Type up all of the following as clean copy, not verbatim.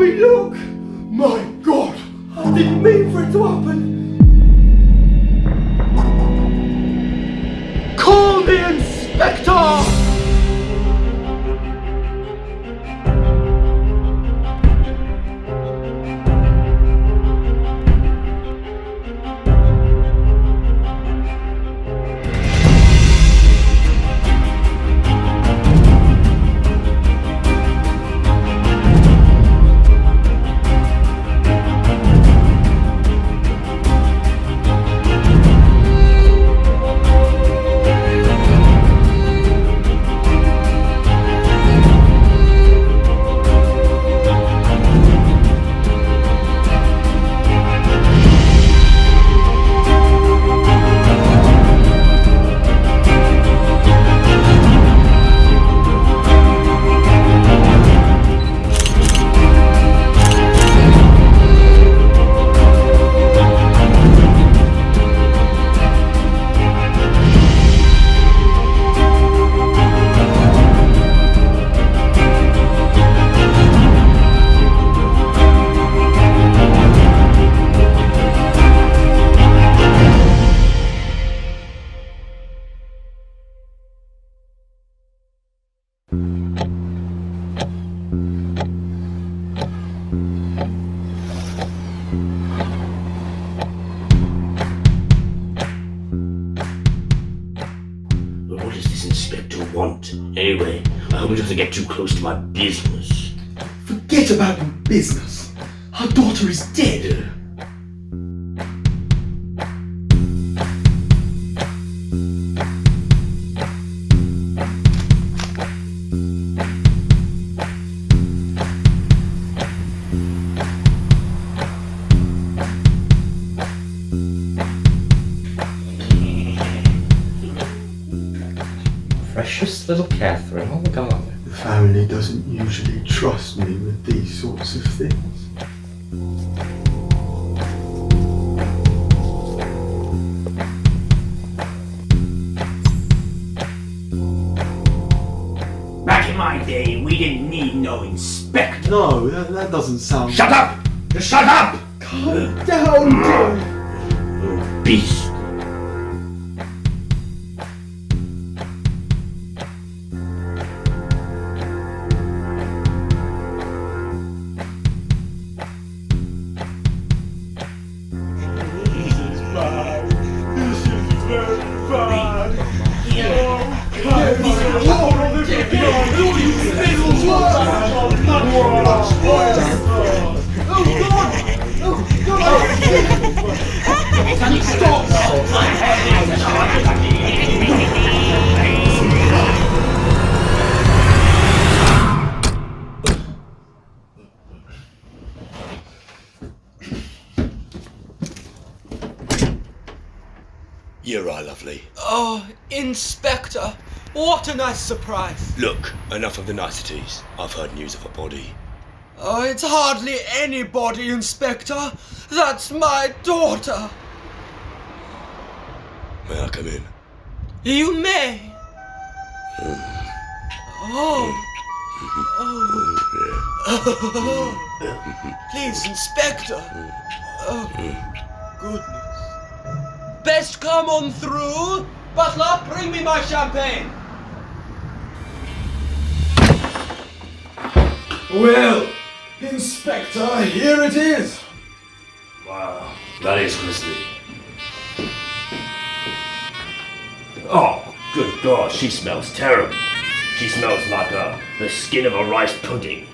me look! My God! I didn't mean for it to happen! Call the inspector! Anyway, I hope he doesn't get too close to my business. Forget about your business. Our daughter is dead. Precious little Catherine, oh God. The family doesn't usually trust me with these sorts of things. Back in my day, we didn't need no inspector. No, that doesn't sound... Shut up! Just shut up! Calm down, dear. You beast. You're right, lovely. Oh, Inspector, what a nice surprise. Look, enough of the niceties. I've heard news of a body. Oh, it's hardly anybody, Inspector. That's my daughter. May I come in? You may. Oh. Please, Inspector. Oh, goodness. Best come on through. Butler, bring me my champagne. Well, Inspector, here it is. Wow, that is grisly. Oh, good God, she smells terrible. She smells like the skin of a rice pudding.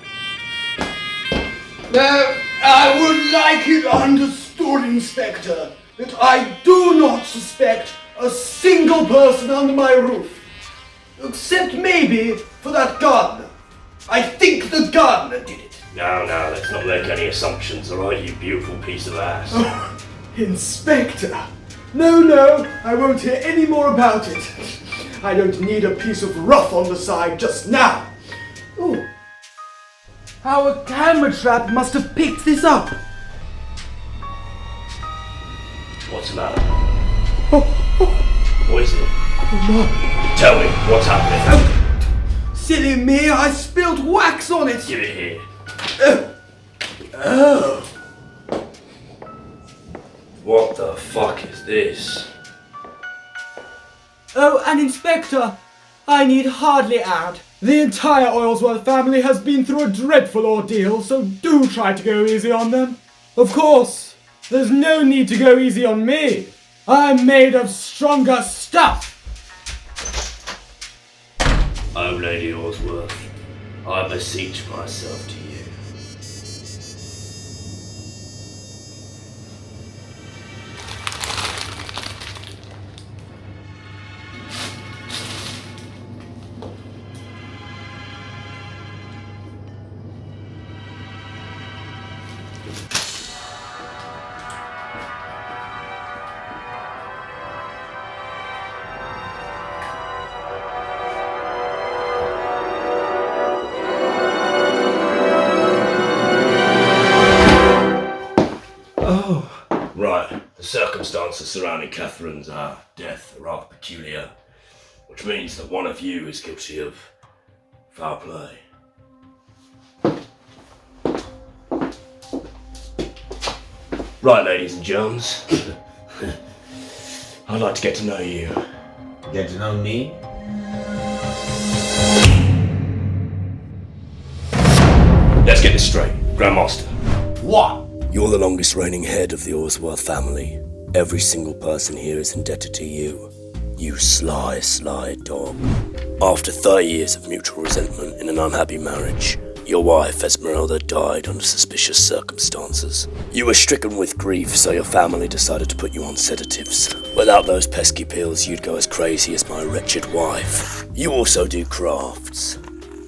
Now, I would like it understood, Inspector, that I do not suspect a single person under my roof. Except maybe for that gardener. I think the gardener did it. No, let's not make any assumptions, alright, you beautiful piece of ass. Oh, Inspector. No, I won't hear any more about it. I don't need a piece of rough on the side just now. Ooh. Our camera trap must have picked this up. What's the matter? What is it? Oh no. Tell me, what's happening? Silly me, I spilled wax on it. Give it here. Oh. What the fuck is this? Oh, and Inspector, I need hardly add, the entire Oilsworth family has been through a dreadful ordeal, so do try to go easy on them. Of course, there's no need to go easy on me. I'm made of stronger stuff. Oh, Lady Oilsworth, I beseech myself to you. Right, the circumstances surrounding Catherine's death are rather peculiar, which means that one of you is guilty of foul play. Right, ladies and gents, I'd like to get to know you. Get to know me? Let's get this straight, Grandmaster. What? You're the longest reigning head of the Oilsworth family. Every single person here is indebted to you. You sly, sly dog. After 30 years of mutual resentment in an unhappy marriage, your wife, Esmeralda, died under suspicious circumstances. You were stricken with grief, so your family decided to put you on sedatives. Without those pesky pills, you'd go as crazy as my wretched wife. You also do crafts.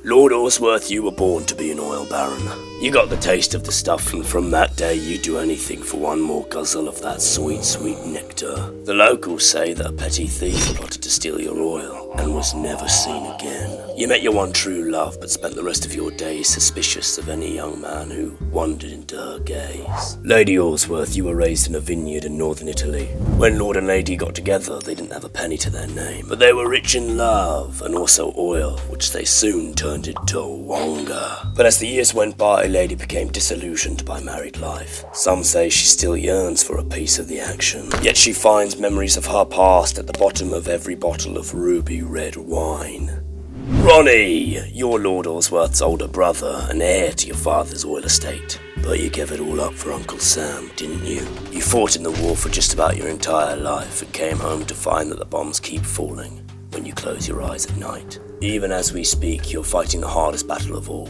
Lord Oilsworth, you were born to be an oil baron. You got the taste of the stuff, and from that day you'd do anything for one more guzzle of that sweet, sweet nectar. The locals say that a petty thief plotted to steal your oil and was never seen again. You met your one true love, but spent the rest of your days suspicious of any young man who wandered into her gaze. Lady Oilsworth, you were raised in a vineyard in northern Italy. When Lord and Lady got together, they didn't have a penny to their name, but they were rich in love and also oil, which they soon turned into wonga. But as the years went by, Lady became disillusioned by married life. Some say she still yearns for a piece of the action, yet she finds memories of her past at the bottom of every bottle of ruby red wine. Ronnie, you're Lord Oilsworth's older brother and heir to your father's oil estate. But you gave it all up for Uncle Sam, didn't you? You fought in the war for just about your entire life and came home to find that the bombs keep falling when you close your eyes at night. Even as we speak, you're fighting the hardest battle of all,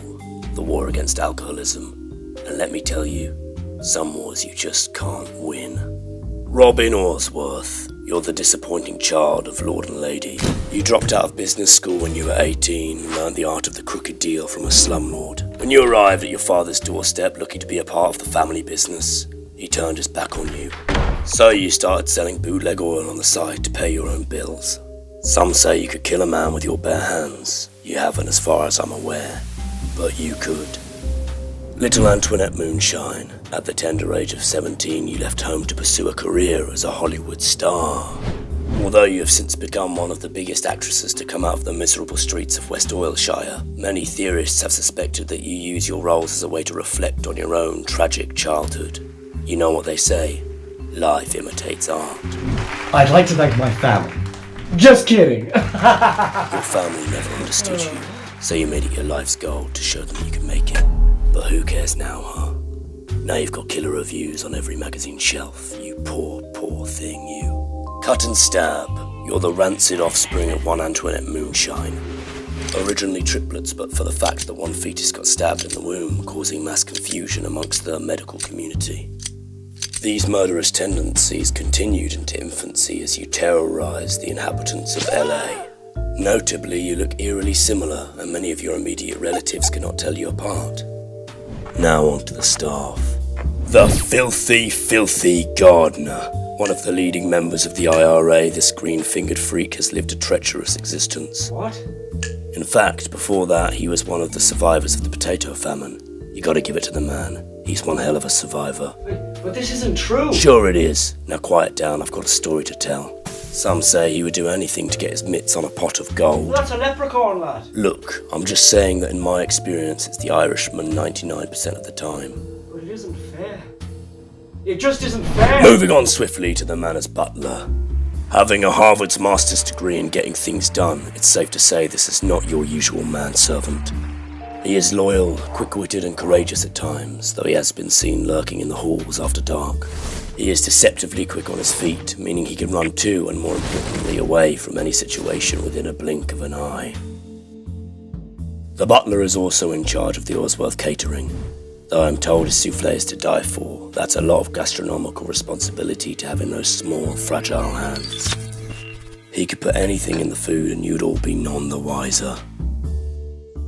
the war against alcoholism. And let me tell you, some wars you just can't win. Robin Oilsworth, you're the disappointing child of Lord and Lady. You dropped out of business school when you were 18 and learned the art of the crooked deal from a slumlord. When you arrived at your father's doorstep looking to be a part of the family business, he turned his back on you. So you started selling bootleg oil on the side to pay your own bills. Some say you could kill a man with your bare hands. You haven't, as far as I'm aware, but you could. Little Antoinette Moonshine, at the tender age of 17, you left home to pursue a career as a Hollywood star. Although you have since become one of the biggest actresses to come out of the miserable streets of West Oilshire, many theorists have suspected that you use your roles as a way to reflect on your own tragic childhood. You know what they say, life imitates art. I'd like to thank my family. Just kidding. Your family never understood you, so you made it your life's goal to show them you can make it. But who cares now, huh? Now you've got killer reviews on every magazine shelf, you poor, poor thing, you. Cut and stab, you're the rancid offspring of one Antoinette Moonshine. Originally triplets, but for the fact that one fetus got stabbed in the womb, causing mass confusion amongst the medical community. These murderous tendencies continued into infancy as you terrorized the inhabitants of LA. Notably, you look eerily similar, and many of your immediate relatives cannot tell you apart. Now on to the staff. The filthy, filthy gardener. One of the leading members of the IRA, this green-fingered freak has lived a treacherous existence. What? In fact, before that, he was one of the survivors of the potato famine. You gotta give it to the man. He's one hell of a survivor. But this isn't true. Sure it is. Now quiet down, I've got a story to tell. Some say he would do anything to get his mitts on a pot of gold. That's a leprechaun, lad. Look, I'm just saying that in my experience, it's the Irishman 99% of the time. But it It just isn't fair. Moving on swiftly to the manor's butler. Having a Harvard's master's degree in getting things done, it's safe to say this is not your usual manservant. He is loyal, quick-witted and courageous at times, though he has been seen lurking in the halls after dark. He is deceptively quick on his feet, meaning he can run to, and more importantly, away from any situation within a blink of an eye. The butler is also in charge of the Oilsworth catering. Though I'm told his souffle is to die for, that's a lot of gastronomical responsibility to have in those small, fragile hands. He could put anything in the food and you'd all be none the wiser.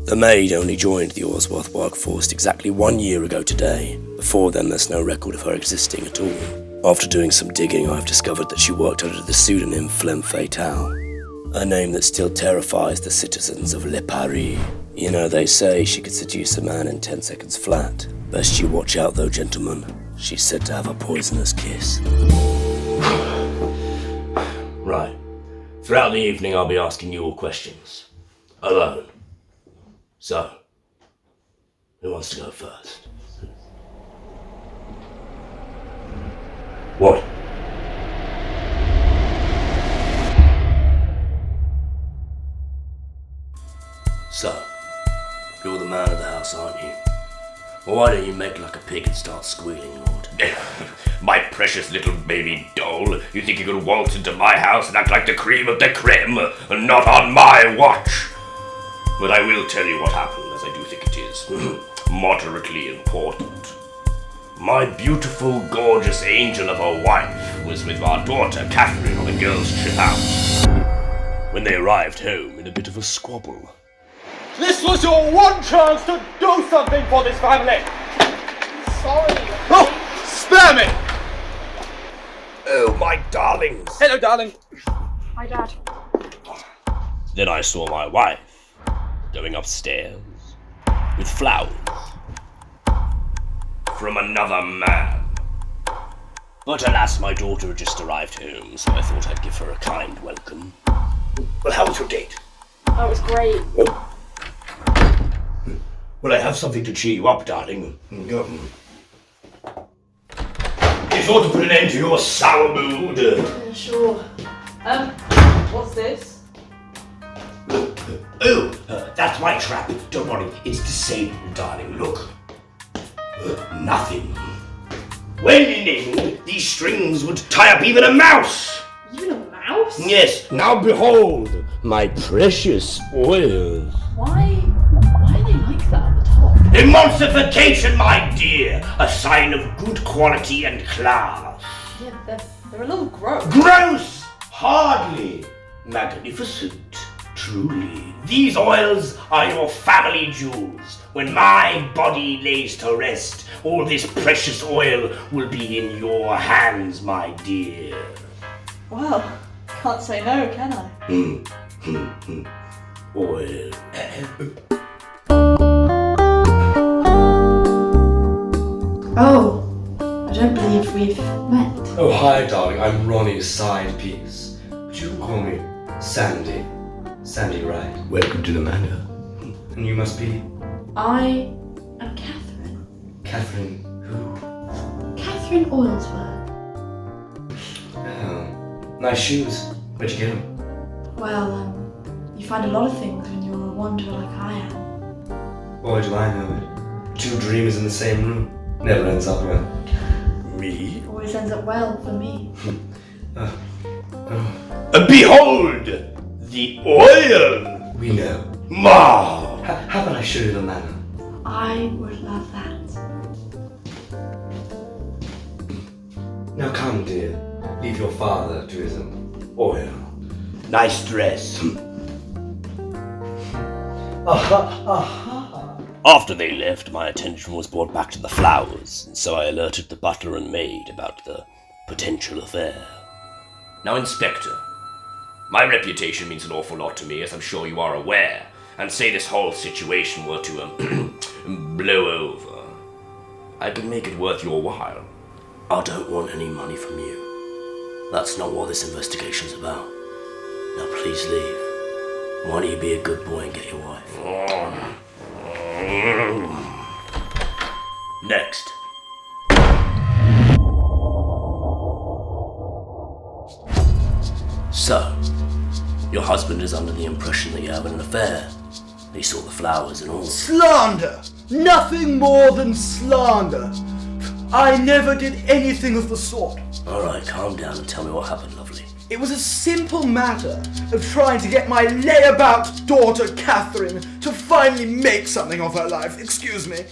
The maid only joined the Oilsworth workforce exactly 1 year ago today. Before then, there's no record of her existing at all. After doing some digging, I've discovered that she worked under the pseudonym Flemme Fatale, a name that still terrifies the citizens of Le Paris. You know, they say she could seduce a man in 10 seconds flat. Best you watch out though, gentlemen. She's said to have a poisonous kiss. Right. Throughout the evening I'll be asking you all questions. Alone. So, who wants to go first? What? So, you're the man of the house, aren't you? Well, why don't you make like a pig and start squealing, Lord? My precious little baby doll, you think you could waltz into my house and act like the cream of the creme, and not on my watch? But I will tell you what happened, as I do think it is moderately important. My beautiful, gorgeous angel of a wife was with our daughter, Catherine, on a girls' trip out. When they arrived home in a bit of a squabble. This was your one chance to do something for this family! Sorry. Oh, spare me! Oh, my darlings! Hello, darling. Hi, Dad. Then I saw my wife going upstairs with flowers from another man. But alas, my daughter had just arrived home, so I thought I'd give her a kind welcome. Well, how was your date? Oh, it was great. Well, I have something to cheer you up, darling. It's ought to put an end to your sour mood. Yeah, sure. What's this? Oh, that's my trap. Don't worry, it's disabled, darling. Look. Nothing. When in England, these strings would tie up even a mouse. Even a mouse? Yes, now behold, my precious oil. Why are they like that at the top? Emulsification, my dear, a sign of good quality and class. Yeah, they're a little gross. Gross! Hardly. Magnificent. Truly. These oils are your family jewels. When my body lays to rest, all this precious oil will be in your hands, my dear. Well, can't say no, can I? Oil. Oh, I don't believe we've met. Oh, hi, darling. I'm Ronnie's side piece. But you call me Sandy. Sandy, right? Welcome to the manor. And you must be I am Catherine. Catherine who? Catherine Oilsworth. Oh, nice shoes. Where'd you get them? Well, you find a lot of things when you're a wanderer like I am. Boy, do I know it. Two dreamers in the same room. Never ends up well. Me? It always ends up well for me. Behold! The oil! We know. Ma! How about I show you the manor? I would love that. Now come, dear. Leave your father to his oil. Nice dress. After they left, my attention was brought back to the flowers, and so I alerted the butler and maid about the potential affair. Now, Inspector, my reputation means an awful lot to me, as I'm sure you are aware, and say this whole situation were to, blow over, I can make it worth your while. I don't want any money from you. That's not what this investigation's about. Now please leave. Why don't you be a good boy and get your wife? Next. So, your husband is under the impression that you're having an affair. He saw the flowers and all. Slander! Nothing more than slander. I never did anything of the sort. Alright, calm down and tell me what happened, lovely. It was a simple matter of trying to get my layabout daughter Catherine to finally make something of her life. Excuse me.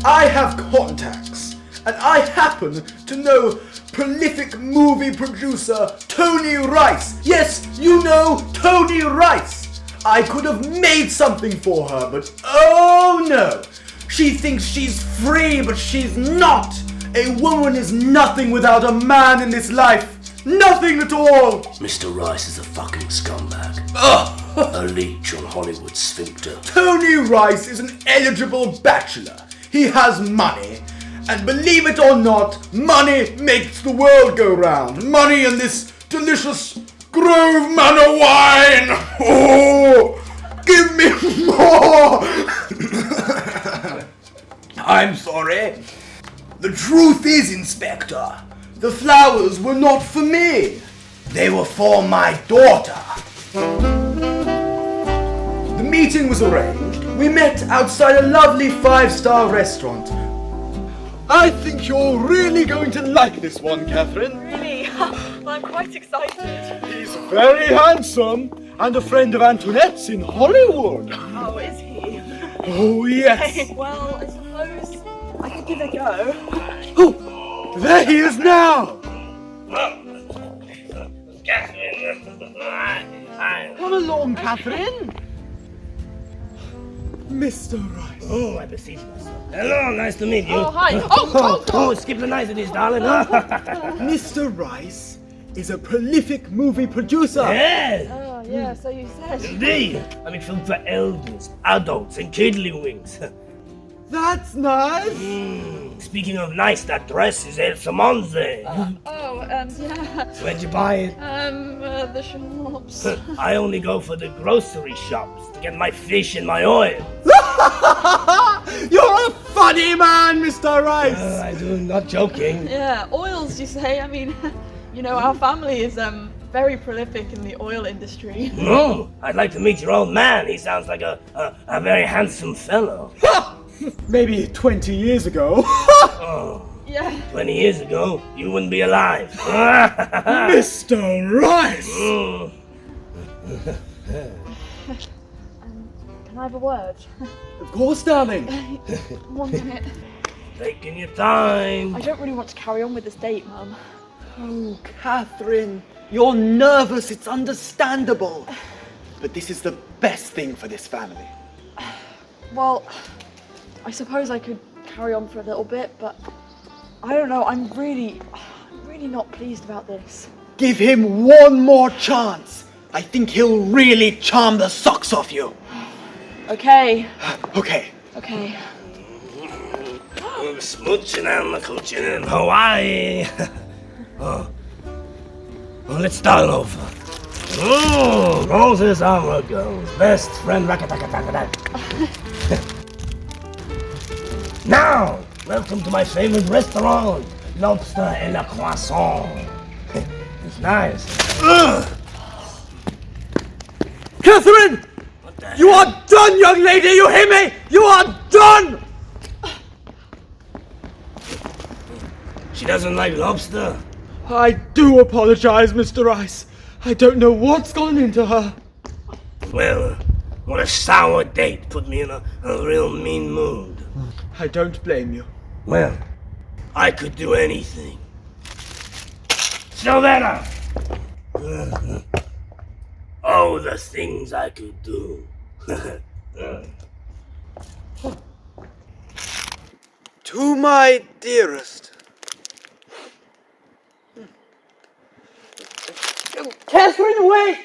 I have contacts, and I happen to know prolific movie producer Tony Rice. Yes, you know Tony Rice. I could have made something for her, but oh no. She thinks she's free, but she's not. A woman is nothing without a man in this life. Nothing at all. Mr. Rice is a fucking scumbag. Ugh! A leech on Hollywood's sphincter. Tony Rice is an eligible bachelor. He has money. And believe it or not, money makes the world go round. Money and this delicious Grove Manor wine. Oh, give me more. I'm sorry. The truth is, Inspector, the flowers were not for me. They were for my daughter. The meeting was arranged. We met outside a lovely 5-star restaurant. I think you're really going to like this one, Catherine. Really? Well, I'm quite excited. He's very handsome and a friend of Antoinette's in Hollywood. Oh, is he? Oh, yes. Well, I suppose I could give it a go. Oh, there he is now. Come along, Catherine. Mr. Rice. Oh, I beseech myself. Hello, nice to meet you. Oh, hi. Oh, Skip the niceties, darling. Mr. Rice is a prolific movie producer. Yes, Oh, yeah, so you said. indeed. I make film for elders, adults, and kidlings. That's nice. Speaking of nice, that dress is Allemande. Yeah. Where'd you buy it? The shops. I only go for the grocery shops to get my fish and my oil. You're a funny man, Mr. Rice. I do, not joking. Yeah, oils, you say? I mean, you know, our family is very prolific in the oil industry. No, I'd like to meet your old man. He sounds like a very handsome fellow. Maybe 20 years ago. Oh, Yeah. 20 years ago, you wouldn't be alive. Mr. Rice. Can I have a word? Of course, darling. 1 minute. Taking your time. I don't really want to carry on with this date, Mum. Oh, Catherine, you're nervous. It's understandable. But this is the best thing for this family. Well, I suppose I could carry on for a little bit, but I don't know, I'm really not pleased about this. Give him one more chance. I think he'll really charm the socks off you. Okay. Okay. Okay. Smooching and the cooching in Hawaii. Well, let's start over. Roses are a girl's best friend. Now, welcome to my favorite restaurant, Lobster et la Croissant. It's nice. Catherine! You are done, young lady! You hear me? You are done! She doesn't like lobster. I do apologize, Mr. Rice. I don't know what's gone into her. Well, what a sour date put me in a real mean mood. I don't blame you. Well, I could do anything. Silvera! Oh, the things I could do. To my dearest. Catherine, wait!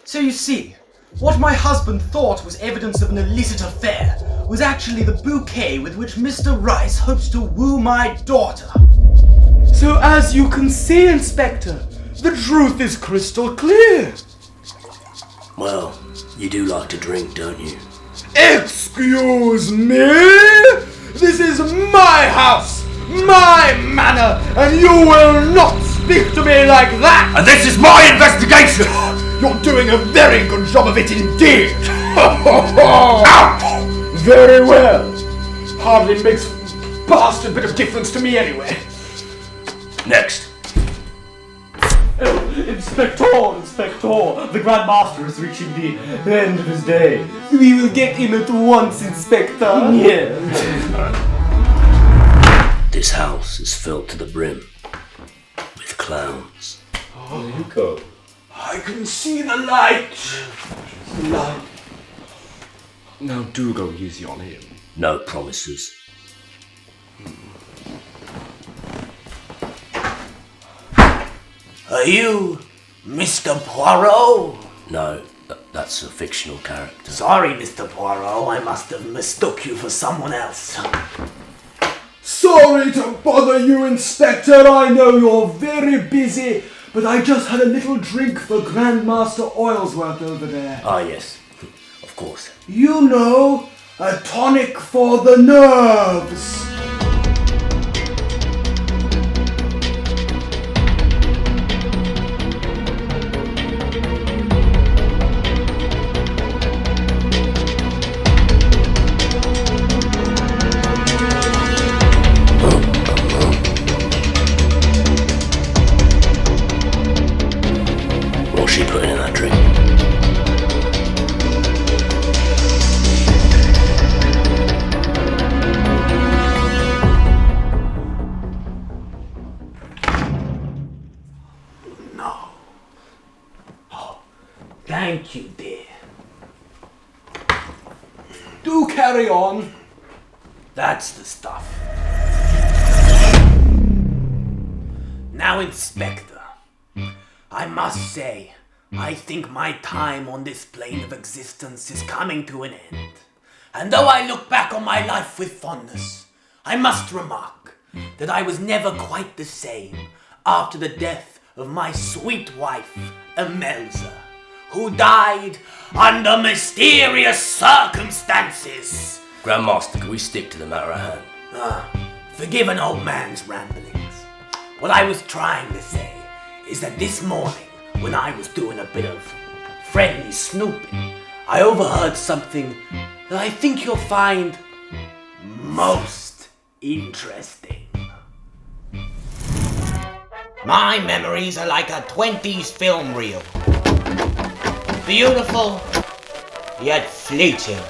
So you see, what my husband thought was evidence of an illicit affair was actually the bouquet with which Mr. Rice hopes to woo my daughter. So as you can see, Inspector, the truth is crystal clear. Well, you do like to drink, don't you? Excuse me? This is my house, my manor, and you will not speak to me like that? And this is my investigation! You're doing a very good job of it indeed! Out! Very well. Hardly makes a bastard bit of difference to me anyway. Next. Inspector! The grandmaster is reaching the end of his days. We will get him at once, Inspector. Yes. This house is filled to the brim with clowns. Oh, you go. I can see the light. Now do go easy on him. No promises. Are you Mr. Poirot? No, that's a fictional character. Sorry, Mr. Poirot, I must have mistook you for someone else. Sorry to bother you, Inspector. I know you're very busy, but I just had a little drink for Grandmaster Oilsworth over there. Ah, yes, of course. You know, a tonic for the nerves. What's she putting in that drink? No. Oh, thank you, dear. Do carry on. That's the stuff. Now, Inspector, I must say, I think my time on this plane of existence is coming to an end. And though I look back on my life with fondness, I must remark that I was never quite the same after the death of my sweet wife, Allemande, who died under mysterious circumstances. Grandmaster, can we stick to the matter at hand? Forgive an old man's ramblings. What I was trying to say is that this morning, when I was doing a bit of friendly snooping, I overheard something that I think you'll find most interesting. My memories are like a 20s film reel. Beautiful, yet fleeting.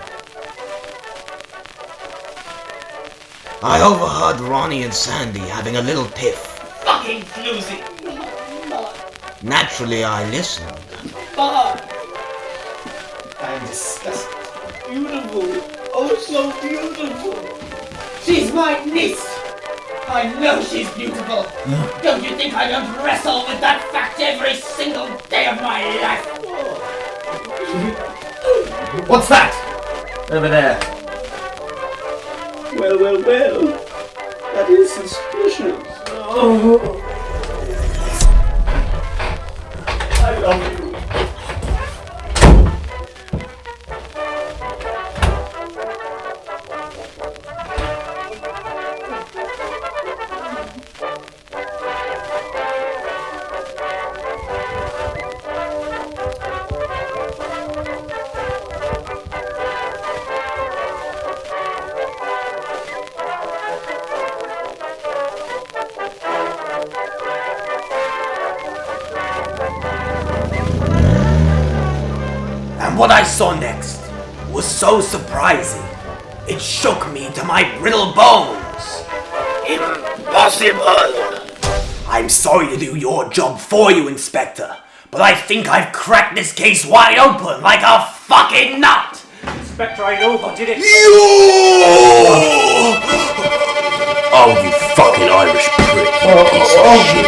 I overheard Ronnie and Sandy having a little tiff. Fucking floozy! Naturally, I listened. I'm disgusted. Beautiful. Oh, so beautiful. She's my niece. I know she's beautiful. Don't you think I don't wrestle with that fact every single day of my life? What's that? Over there. Well. That is suspicious. Oh. I love you. And what I saw next was so surprising, it shook me to my brittle bones. Impossible! I'm sorry to do your job for you, Inspector, but I think I've cracked this case wide open like a fucking nut! Inspector, I know who did it. Oh, you fucking Irish prick, you piece of shit.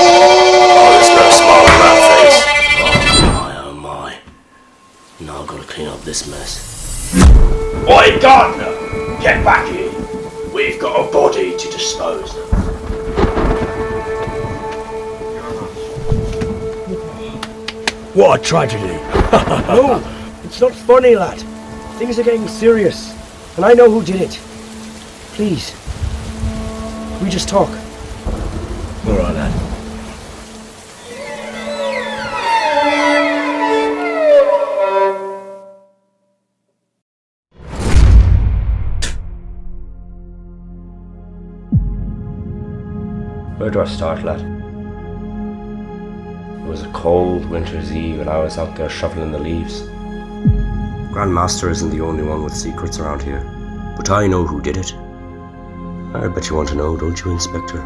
Oh, there's no smile on that face. Oh my. Now I've got to clean up this mess. Oi, Gardner! Get back here. We've got a body to dispose of. What a tragedy. No, it's not funny, lad. Things are getting serious, and I know who did it. Please, we just talk. Alright, lad. Where do I start, lad? It was a cold winter's eve and I was out there shoveling the leaves. Grandmaster isn't the only one with secrets around here, but I know who did it. I bet you want to know, don't you, Inspector?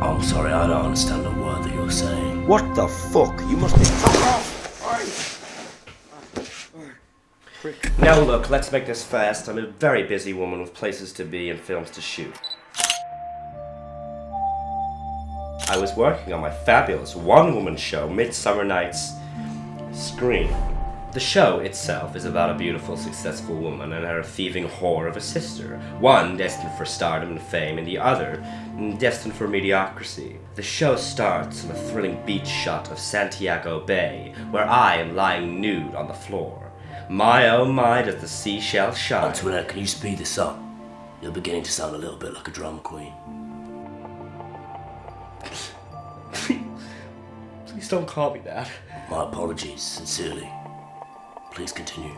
I'm sorry, I don't understand a word that you're saying. What the fuck? You must be... Now look, let's make this fast. I'm a very busy woman with places to be and films to shoot. I was working on my fabulous one-woman show, Midsummer Night's Scream. The show itself is about a beautiful, successful woman and her thieving whore of a sister, one destined for stardom and fame, and the other destined for mediocrity. The show starts on a thrilling beach shot of Santiago Bay, where I am lying nude on the floor. My oh my, does the seashell shine. Antoinette, can you speed this up? You're beginning to sound a little bit like a drama queen. Please don't call me that. My apologies, sincerely. Please continue.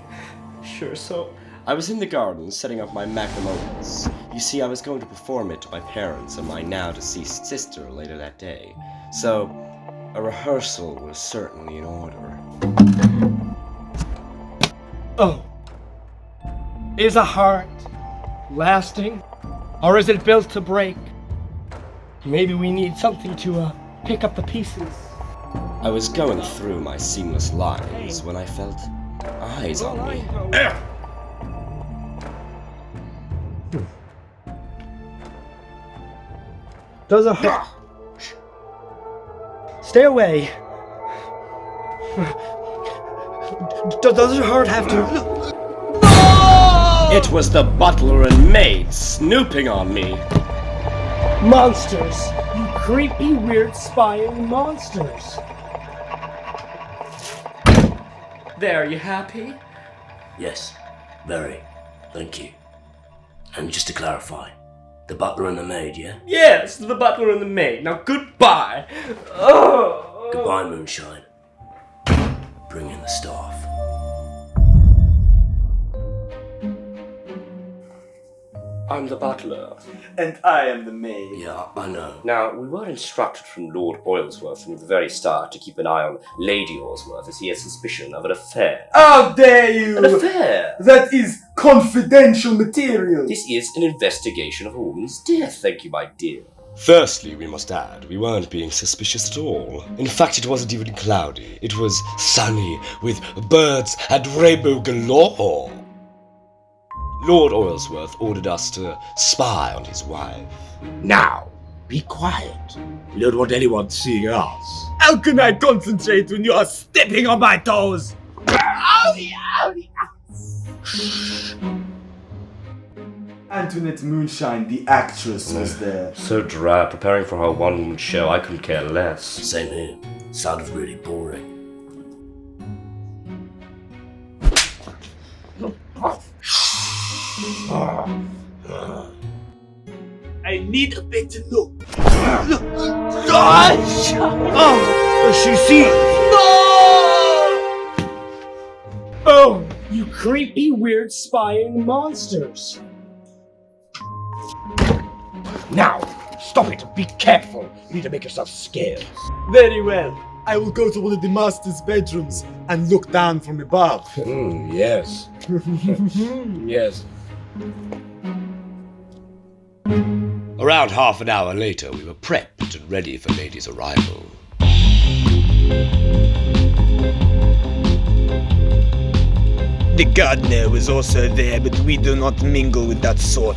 Sure, so I was in the garden setting up my magnum opus. You see, I was going to perform it to my parents and my now deceased sister later that day. So, a rehearsal was certainly in order. Oh. Is a heart lasting? Or is it built to break? Maybe we need something to pick up the pieces. I was going through my seamless lines when I felt eyes on me. Does a heart... Stay away. Does a heart have to... No! It was the butler and maid snooping on me. Monsters! You creepy, weird, spying monsters! There, you happy? Yes, very. Thank you. And just to clarify, the butler and the maid, yeah? Yes, the butler and the maid. Now goodbye. Oh. Goodbye, Moonshine. Bring in the staff. I'm the butler. And I am the maid. Yeah, I know. Now, we were instructed from Lord Oilsworth from the very start to keep an eye on Lady Oilsworth as he has suspicion of an affair. How dare you! An affair? That is confidential material! This is an investigation of a woman's death, thank you, my dear. Firstly, we must add, we weren't being suspicious at all. In fact, it wasn't even cloudy. It was sunny, with birds and rainbow galore. Lord Oilsworth ordered us to spy on his wife. Now, be quiet. We don't want anyone seeing us. How can I concentrate when you are stepping on my toes? Owie, owie, Antoinette Moonshine, the actress, was there. So dry, preparing for her one-woman show, I couldn't care less. Same here. Sounded really boring. I need a better look. Oh, she sees. No! Oh, you creepy, weird, spying monsters. Now, stop it. Be careful. You need to make yourself scarce. Very well. I will go to one of the master's bedrooms and look down from above. Yes. Yes. Around half an hour later, we were prepped and ready for Lady's arrival. The gardener was also there, but we do not mingle with that sort.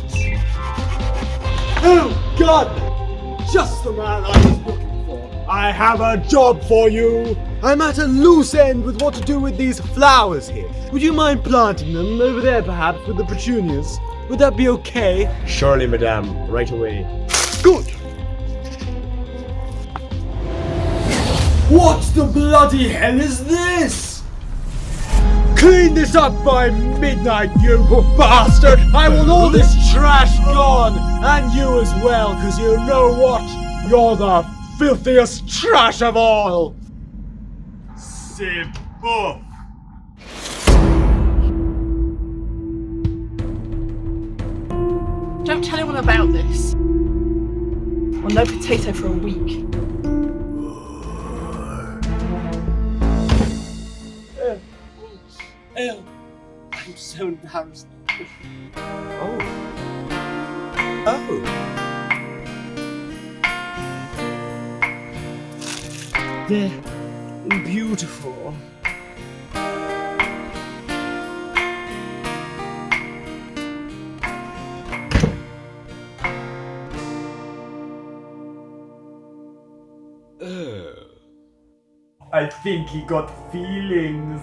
Oh, gardener! Just the man I was looking for. I have a job for you. I'm at a loose end with what to do with these flowers here. Would you mind planting them over there, perhaps, with the petunias? Would that be okay? Surely, madame. Right away. Good! What the bloody hell is this? Clean this up by midnight, you bastard! I want all this trash gone! And you as well, because you know what? You're the filthiest trash of all! C'est beau! Don't tell anyone about this. Well, no potato for a week. I'm so embarrassed. Oh. They're beautiful. I think he got feelings.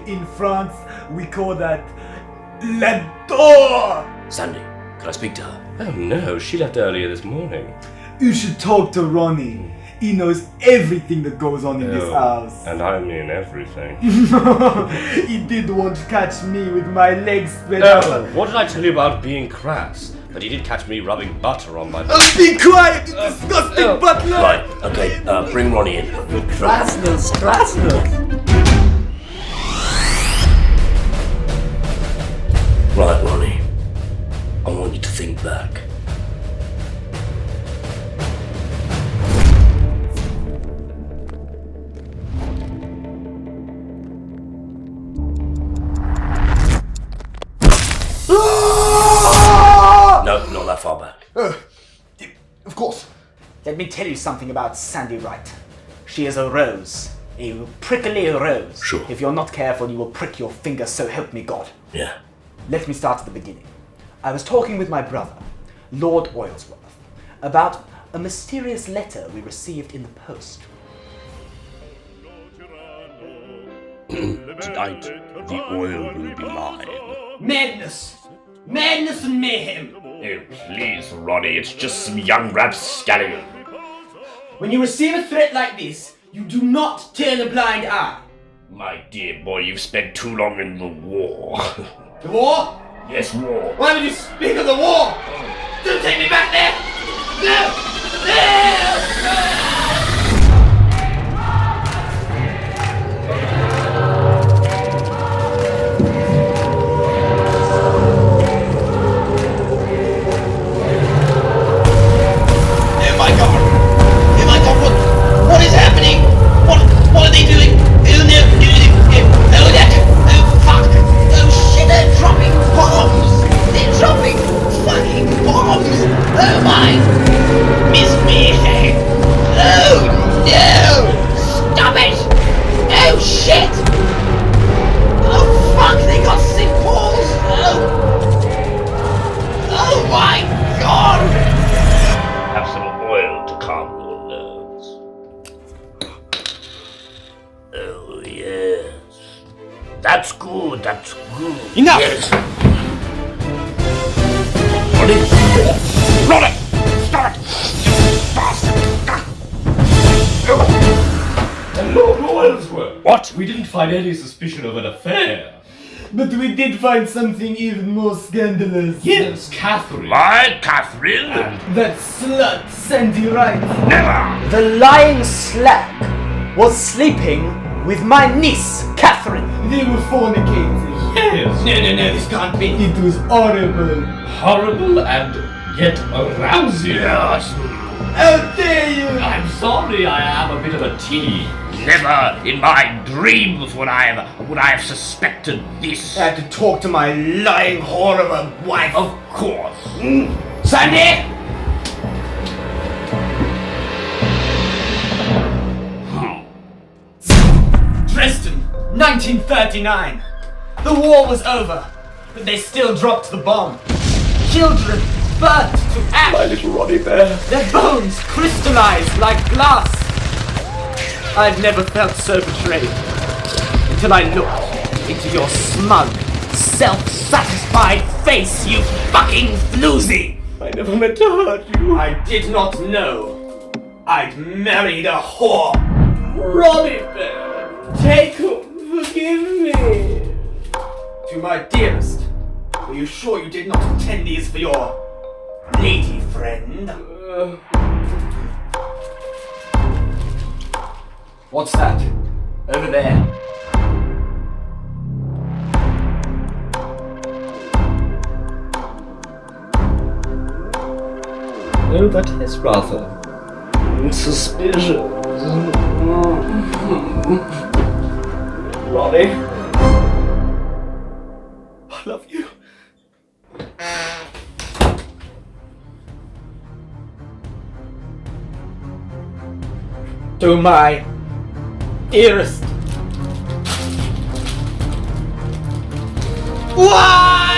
In France, we call that l'adore. Sandy, can I speak to her? Oh no, she left earlier this morning. You should talk to Ronnie. He knows everything that goes on in this house. And I mean everything. He did once catch me with my legs spread out. What did I tell you about being crass? But he did catch me rubbing butter on my Be quiet, you disgusting butler! Right, okay, bring Ronnie in. Crassness. Right, Ronnie. I want you to think back. No, not that far back. Of course. Let me tell you something about Sandy Wright. She is a rose. A prickly rose. Sure. If you're not careful, you will prick your finger, so help me God. Yeah. Let me start at the beginning. I was talking with my brother, Lord Oilsworth, about a mysterious letter we received in the post. Tonight, the oil will be mine. Madness! Madness and mayhem! Oh, please, Ronnie, it's just some young rapscallion. When you receive a threat like this, you do not turn a blind eye. My dear boy, you've spent too long in the war. The war? Yes, war. Why would you speak of the war? Don't take me back there! No! No! What is happening? What are they doing? Oh no! Oh that! Oh fuck! Oh shit! They're dropping bombs! They're dropping fucking bombs! Oh my! Miss me! Oh no! Stop it! Oh shit! Oh fuck! They got sick balls! Oh my god! Have some oil to calm your nerves. Oh, yes. That's good, that's good. Enough! Yes. Ronnie! Stop it! Bastard! Lord Oilsworth! What? We didn't find any suspicion of an affair. But we did find something even more scandalous. Yes, Catherine. My Catherine? That slut, Sandy Wright. Never! The lying slag was sleeping with my niece, Catherine. They were fornicating. Yes. No, this can't be. It was horrible. Horrible and yet arousing. Yes. How dare you! I'm sorry, I am a bit of a tea. Never in my dreams would I have suspected this. I had to talk to my lying whore of a wife. Of course. Sandy! Dresden, 1939. The war was over, but they still dropped the bomb. Children burnt to ash. My little Ronnie bear. Their bones crystallized like glass. I've never felt so betrayed until I looked into your smug, self-satisfied face, you fucking floozy! I never meant to hurt you. I did not know I'd married a whore. Ronnie bear. Take him, forgive me. you, my dearest. Are you sure you did not intend these for your lady friend? What's that? Over there. Oh, that is rather suspicious. Ronnie, I love you. To my dearest. Why?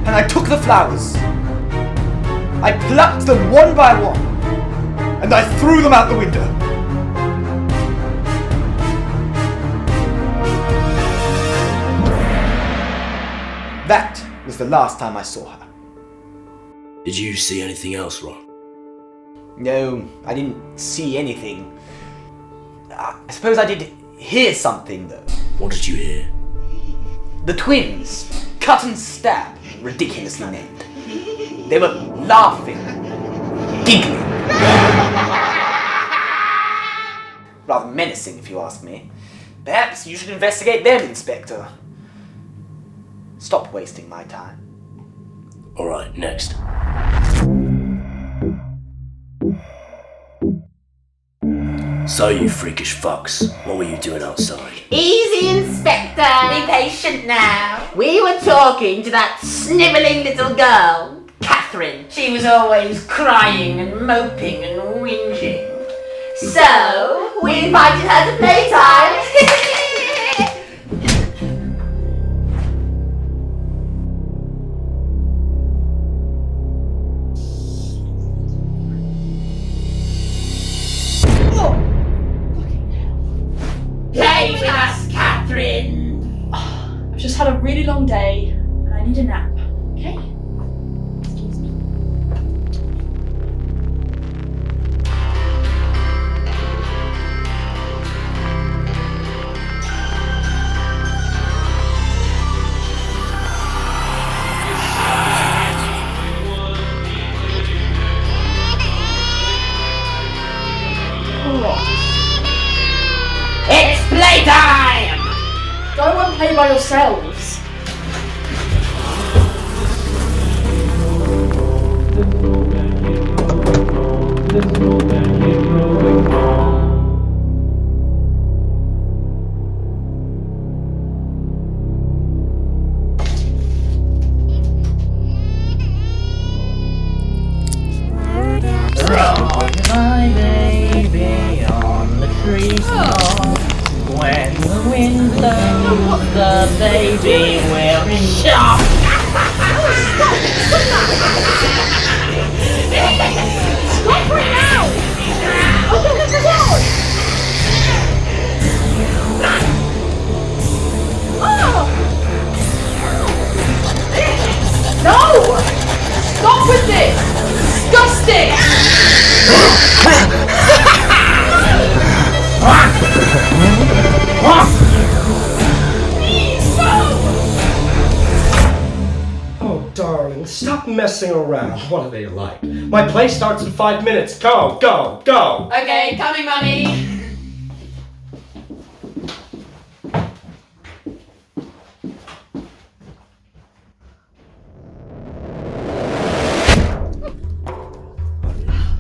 And I took the flowers. I plucked them one by one. And I threw them out the window. That was the last time I saw her. Did you see anything else, Ron? No, I didn't see anything. I suppose I did hear something, though. What did you hear? The twins, cut and stab, ridiculously named. They were laughing, giggling. Rather menacing, if you ask me. Perhaps you should investigate them, Inspector. Stop wasting my time. Alright, next. So, you freakish fucks, what were you doing outside? Easy, Inspector. Be patient now. We were talking to that snivelling little girl, Catherine. She was always crying and moping and whinging. So, we invited her to playtime. Play with us, Catherine! I've just had a really long day and I need a nap, okay? Excuse me. It's playtime! Go and play by yourselves. Rock my baby on the tree stump. When the wind blows, the baby will shock. Stop right now! Open the door! Oh! No! Stop with this! Disgusting! Oh, darling, stop messing around. What are they like? My play starts in 5 minutes. Go, go, go! Okay, coming, Mummy.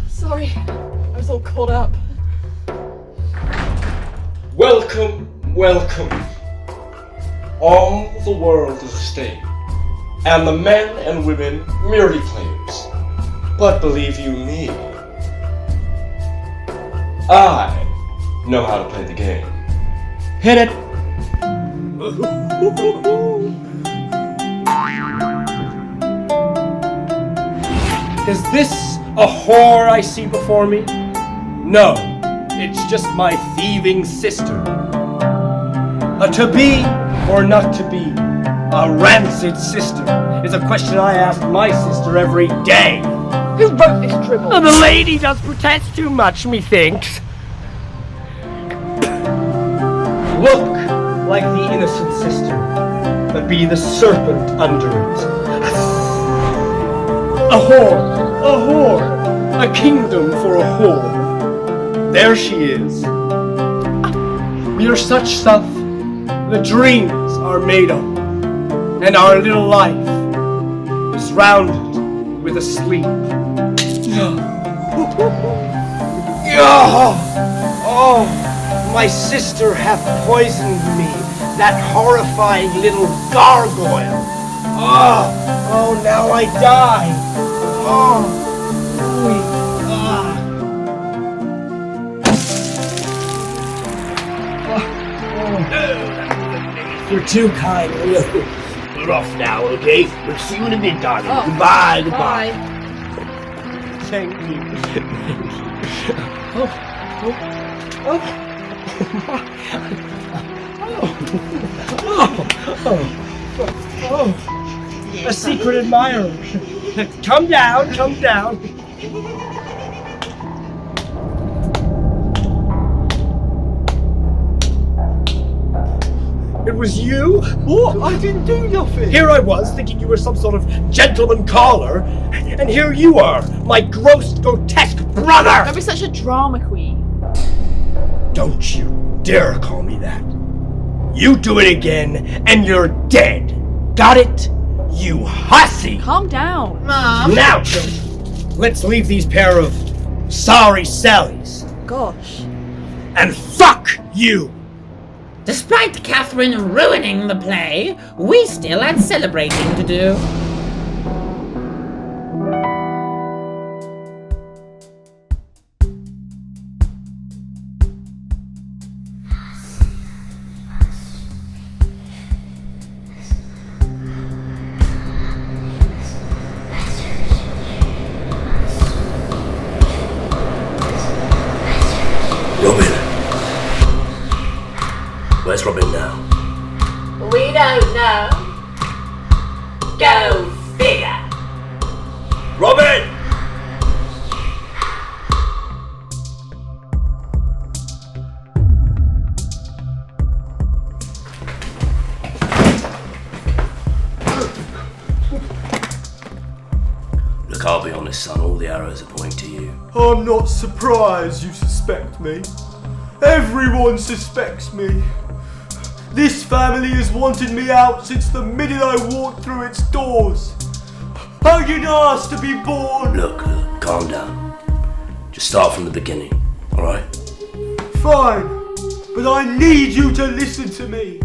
Sorry, I was all caught up. Welcome, welcome. All the world is a stage, and the men and women merely players. But believe you me, I know how to play the game. Hit it! Is this a whore I see before me? No, it's just my thieving sister. A to be or not to be, a rancid sister, is a question I ask my sister every day. Who wrote this dribble? The lady does protest too much, methinks. look like the innocent sister, but be the serpent under it. A whore, a kingdom for a whore. There she is. We are such stuff the dreams are made of, and our little life is rounded with a sleep. Oh, my sister hath poisoned me, that horrifying little gargoyle. Oh, now I die. You're too kind, Will. We're off now, okay? We'll see you in a bit, darling. Oh, Goodbye. bye. Thank you. A secret admirer. Come down. It was you? What? I didn't do nothing. Here I was, thinking you were some sort of gentleman caller, and here you are, my gross, grotesque brother! Don't be such a drama queen. Don't you dare call me that. You do it again, and you're dead. Got it? You hussy! Calm down. Mom? Now, children, let's leave these pair of sorry Sallys. Gosh. And fuck you! Despite Catherine ruining the play, we still had celebrating to do. Where's Robin now? We don't know. Go figure. Robin! Look, I'll be honest, son, all the arrows are pointing to you. I'm not surprised you suspect me. Everyone suspects me. This family has wanted me out since the minute I walked through its doors. I didn't ask to be born. Look, calm down. Just start from the beginning, alright? Fine, but I need you to listen to me.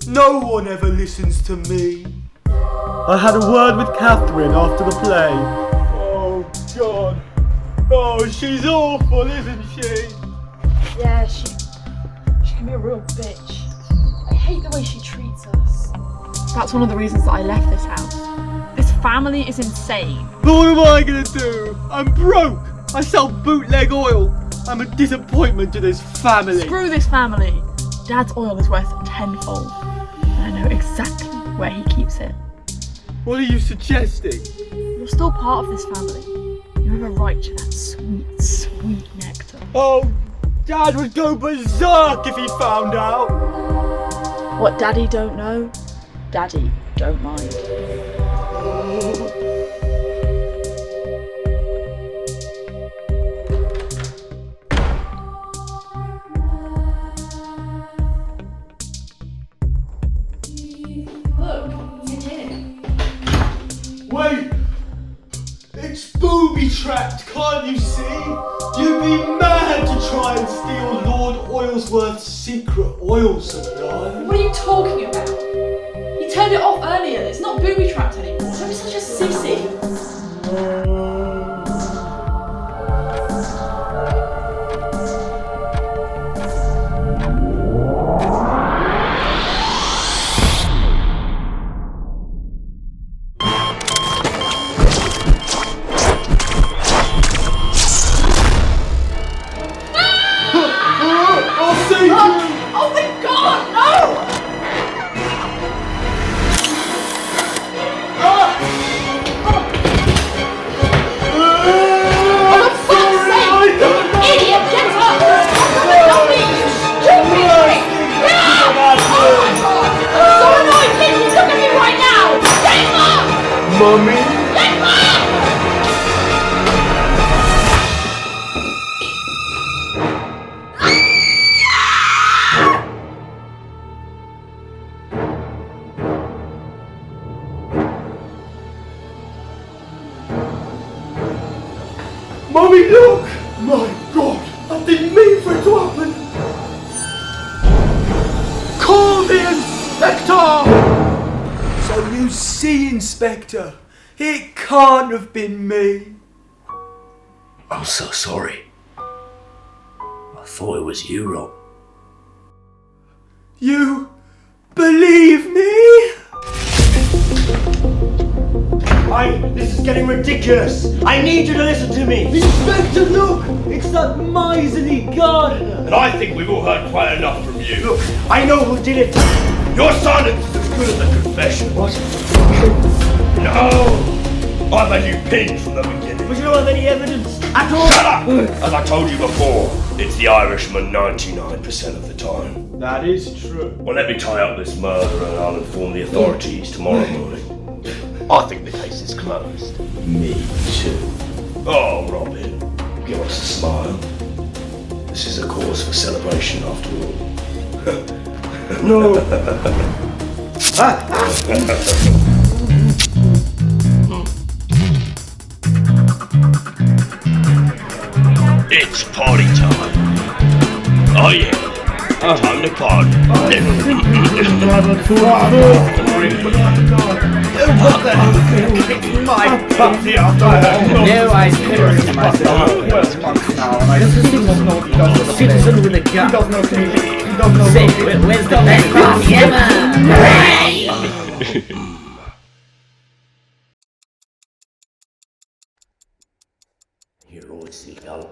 No one ever listens to me. I had a word with Catherine after the play. Oh, God. Oh, she's awful, isn't she? Yeah, she can be a real bitch. I hate the way she treats us. That's one of the reasons that I left this house. This family is insane. But what am I gonna do? I'm broke. I sell bootleg oil. I'm a disappointment to this family. Screw this family. Dad's oil is worth tenfold. And I know exactly where he keeps it. What are you suggesting? You're still part of this family. You have a right to that sweet, sweet nectar. Oh, Dad would go berserk if he found out. What Daddy don't know, Daddy don't mind. Look, it's in here. Wait! It's booby-trapped, can't you see? You'd be mad to try and steal Lord Oilsworth's secret oil supply. What are you talking about? You turned it off earlier. It's not booby-trapped anymore. Don't be such a sissy. Oh my God, no! Mummy, look! My God, I didn't mean for it to happen. Call the Inspector! So you see, Inspector, it can't have been me. I'm so sorry. I thought it was you, Rob. You believe me? This is getting ridiculous. I need you to listen to me. Inspector, look! It's that miserly gardener. And I think we've all heard quite enough from you. Look, I know who did it. Your silence is as good as a confession. What? No! I've had you pinned from the beginning. But you don't have any evidence at all. Shut up! As I told you before, it's the Irishman 99% of the time. That is true. Well, let me tie up this murder and I'll inform the authorities tomorrow morning. I think the case is closed. Me too. Oh, Robin, give us a smile. This is a cause for celebration after all. No. It's party time. Oh yeah. Time to party. What the hell? My puppy after I No, I spirit myself. Citizen with a gun. He does not know. Say, where's the best party ever? You're always the Karl.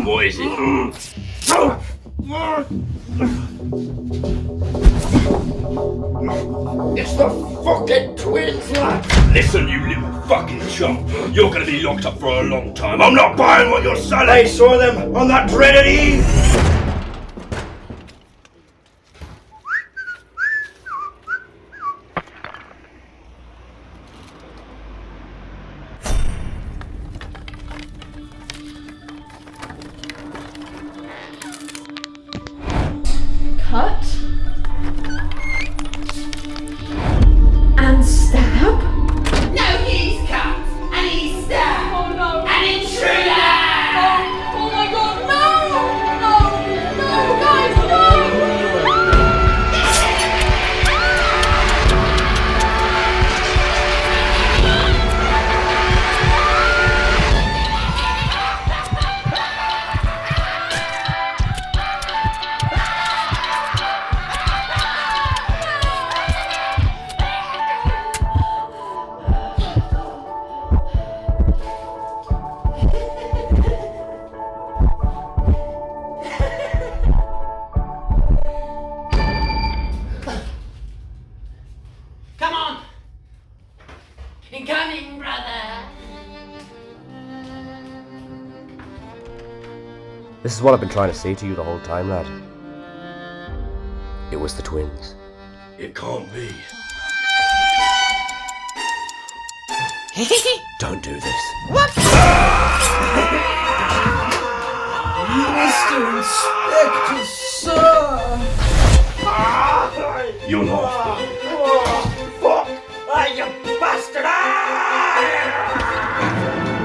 What is it? It's the fucking twins, lad! Listen, you little fucking chump. You're gonna be locked up for a long time. I'm not buying what you're selling. I saw them on that dreaded eve! Cut. And stab. No, he's cut, and he's stabbed, Oh no. an intruder! Oh my god, no! No! No, guys, no! Come on! Incoming, brother! This is what I've been trying to say to you the whole time, lad. It was the twins. It can't be. Don't do this. Mr. Inspector, sir! You're not.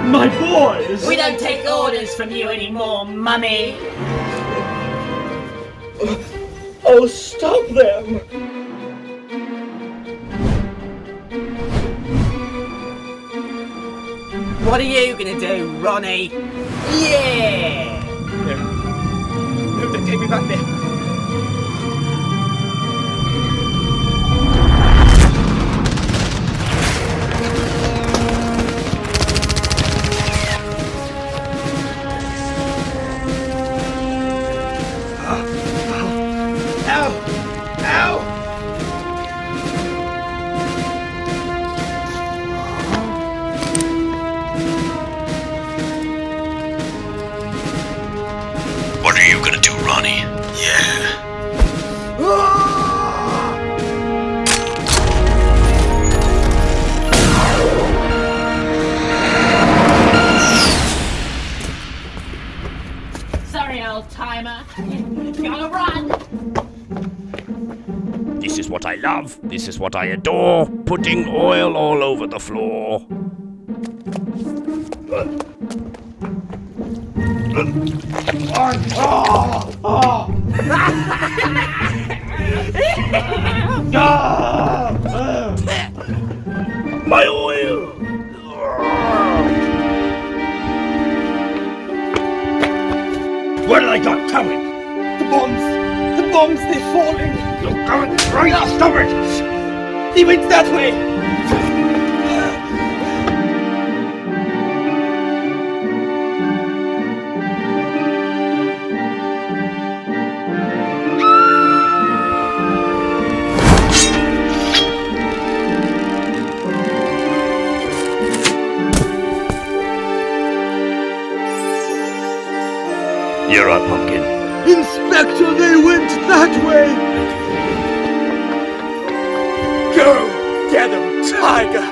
My boys! We don't take orders from you anymore, mummy. Oh, stop them! What are you gonna do, Ronnie? Yeah! Take me back there. I love, this is what I adore, putting oil all over the floor. My oil! Where did I go? Tell me! The bombs, they're falling. You're going right, stop it! He went that way. You're a pumpkin. Inspector, they went that way! Go! Get him, tiger!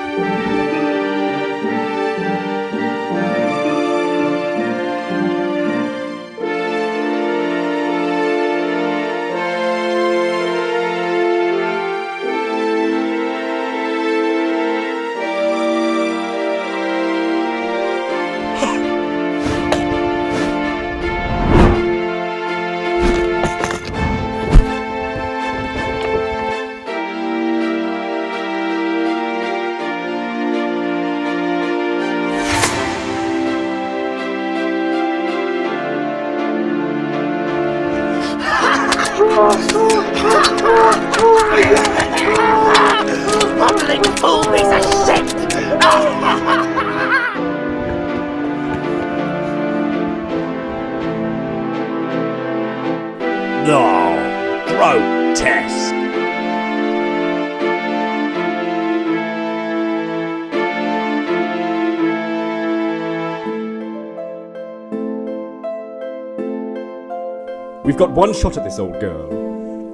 Bumbling fool piece of shit! No, grotesque. We've got one shot at this old girl.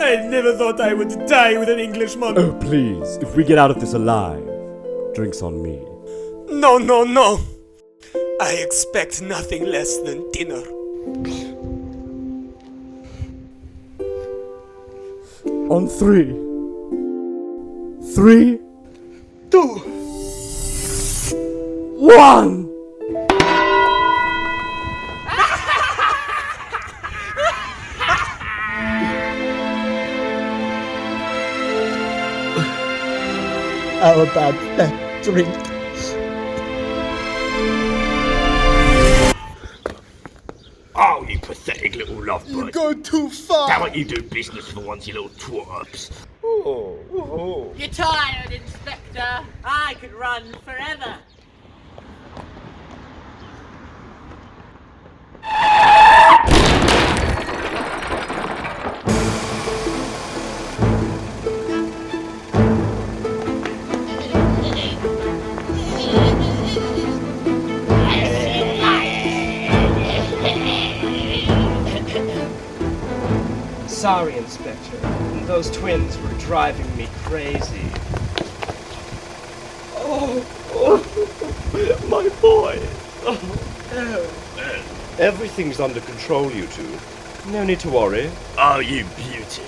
I never thought I would die with an Englishman. Oh, please, if we get out of this alive, drinks on me. No, no, no. I expect nothing less than dinner. On 3. 3, 2, 1! How about that drink? Oh, you pathetic little lovebird. You go too far. How about you do business for once, you little twerps? You're tired, Inspector. I could run forever. Sorry, Inspector. Those twins were driving me crazy. My boy. Everything's under control, you two. No need to worry. Oh, you beauty.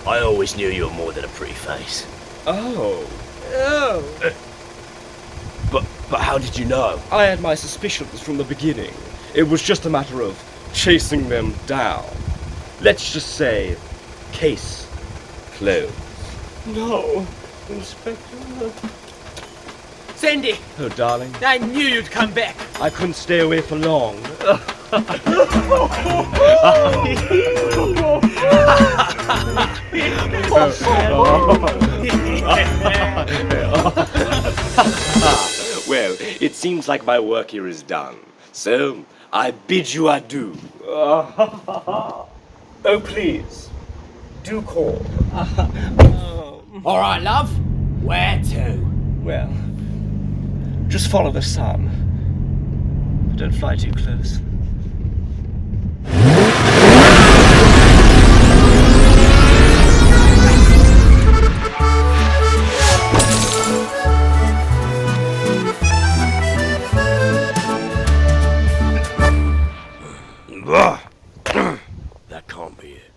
I always knew you were more than a pretty face. Oh. But how did you know? I had my suspicions from the beginning. It was just a matter of chasing them down. Let's just say, case closed. No, Inspector. Sandy, Oh, darling, I knew you'd come back. I couldn't stay away for long. Well, it seems like my work here is done. So, I bid you adieu. Oh, please, do call. All right, love. Where to? Well, just follow the sun. But don't fly too close. That can't be it.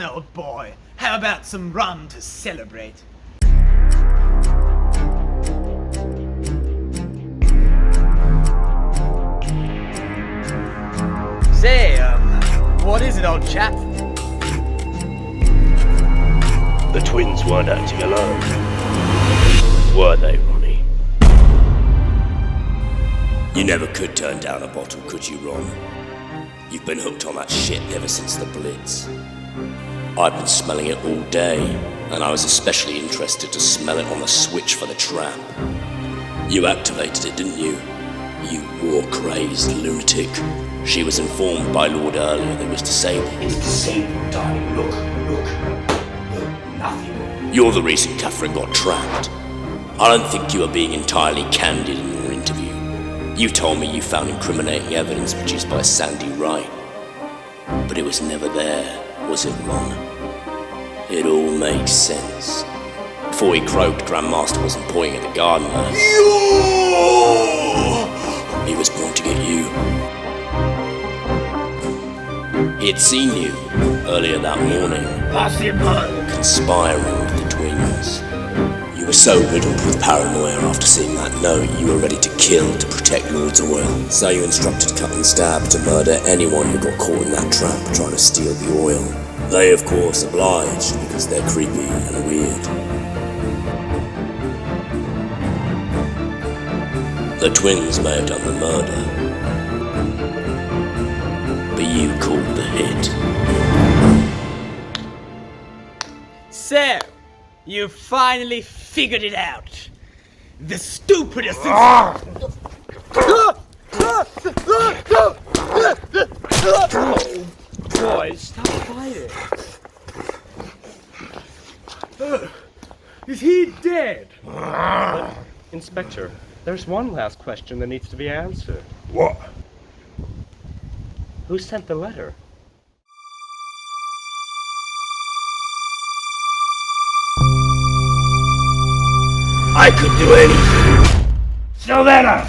on, old boy. How about some rum to celebrate? Say, what is it, old chap? The twins weren't acting alone. Were they, Ronnie? You never could turn down a bottle, could you, Ron? You've been hooked on that shit ever since the Blitz. I've been smelling it all day, and I was especially interested to smell it on the switch for the trap. You activated it, didn't you? You war-crazed lunatic. She was informed by Lord earlier that it was disabled. It's disabled, darling. Look. Nothing. You're the reason Catherine got trapped. I don't think you were being entirely candid in your interview. You told me you found incriminating evidence produced by Sandy Wright. But it was never there, was it, Ron? It all makes sense. Before he croaked, Grandmaster wasn't pointing at the gardener. He was pointing at you. He had seen you earlier that morning, conspiring with the twins. You were so riddled with paranoia after seeing that note, you were ready to kill to protect Lord's oil. So you instructed Cut and Stab to murder anyone who got caught in that trap trying to steal the oil. They, of course, obliged because they're creepy and weird. The twins may have done the murder, but you called the hit. So, you finally figured it out. The stupidest thing. Boys, stop fighting. Is he dead? Inspector, there's one last question that needs to be answered. What? Who sent the letter? I could do anything. Sylvana!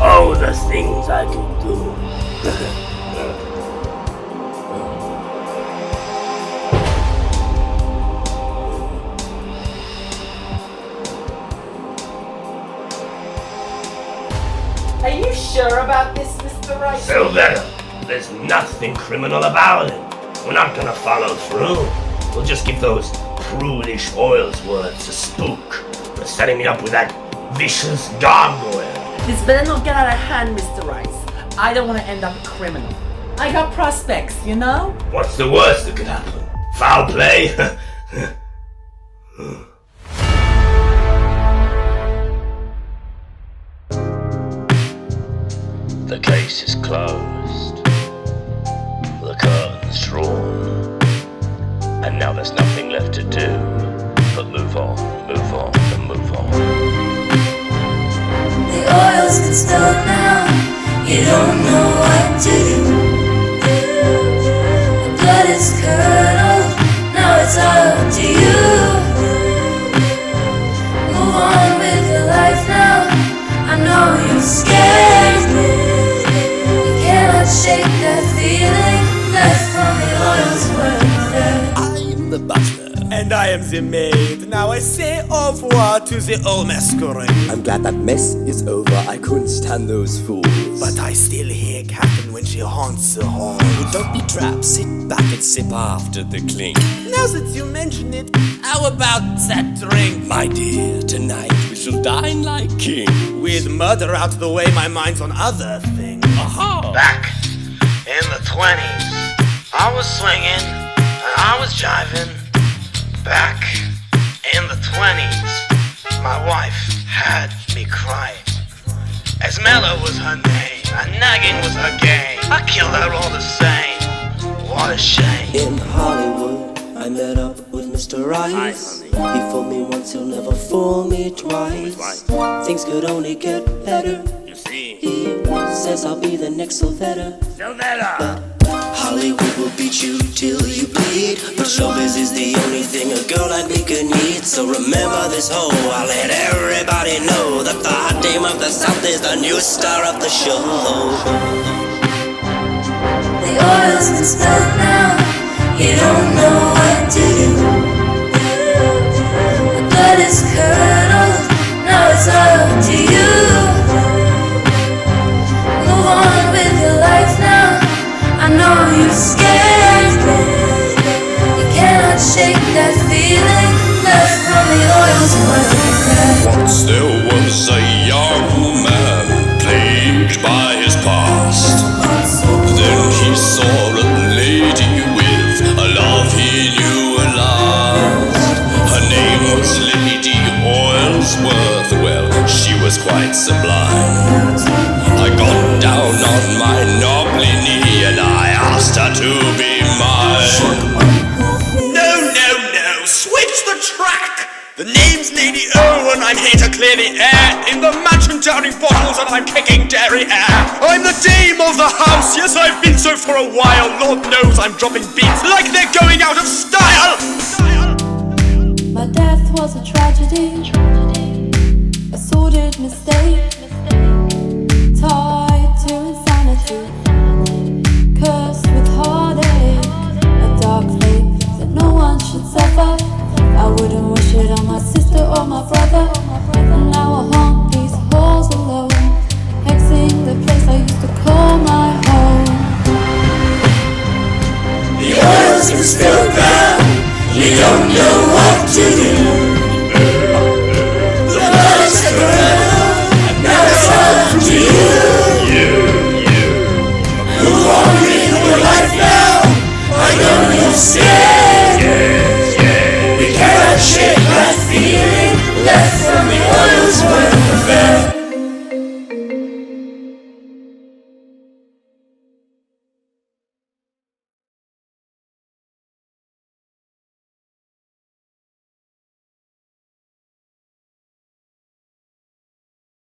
Oh, the things I could do. Are you sure about this, Mr. Rice? Sylvana, there's nothing criminal about it. We're not gonna follow through. We'll just give those prudish Oilsworths a spook for setting me up with that vicious gargoyle. This better not get out of hand, Mr. Rice. I don't want to end up a criminal. I got prospects, you know? What's the worst that could happen? Foul play? The case is closed. The curtain's drawn. And now there's nothing left to do but move on, and move on. The oil's been spilled now. You don't know what to do. The blood is curdled. Now it's up to you. Move on with your life now. I know you're scared. Shake that feeling left from the Oilsworth Affair. I am the butler. And I am the maid. Now I say au revoir to the old masquerade. I'm glad that mess is over. I couldn't stand those fools. But I still hear Catherine when she haunts the hall. Don't be trapped. Sit back and sip after the clink. Now that you mention it, how about that drink? My dear, tonight we shall dine like kings. With murder out of the way, my mind's on other things. Aha! Back in the 20s, I was swinging and I was jiving. Back in the 20s, my wife had me crying. Esmella was her name, and nagging was her game. I killed her all the same. What a shame. In Hollywood, I met up with Mr. Rice. He fooled me once, he'll never fool me twice. Things could only get better. He says I'll be the next Sylvetta. Hollywood will beat you till you bleed, but showbiz is the only thing a girl like me could need. So remember this hoe, I'll let everybody know that the hot dame of the South is the new star of the show. The oil's been spilled now. You don't know what to do. The blood is curdled, now it's up to you. Move on with your life now. I know you're scared. You cannot shake that feeling left from the Oilsworth Affair. Once there was a young man plagued by his past. Then he saw a lady with a love he knew at last. Her name was Lady Oilsworth. Well, she was quite sublime. I got down on my knobbly knee and I asked her to be mine. No, switch the track! The name's Lady O and I'm here to clear the air. In the mansion downing bottles and I'm kicking dairy hair. I'm the dame of the house, yes I've been so for a while. Lord knows I'm dropping beats like they're going out of style. My death was a tragedy, a sordid mistake, tied to insanity, cursed with heartache, a dark fate that no one should suffer. I wouldn't wish it on my sister or my brother. And now I haunt these halls alone, hexing the place I used to call my home. The oils can still burn, you don't know what to do.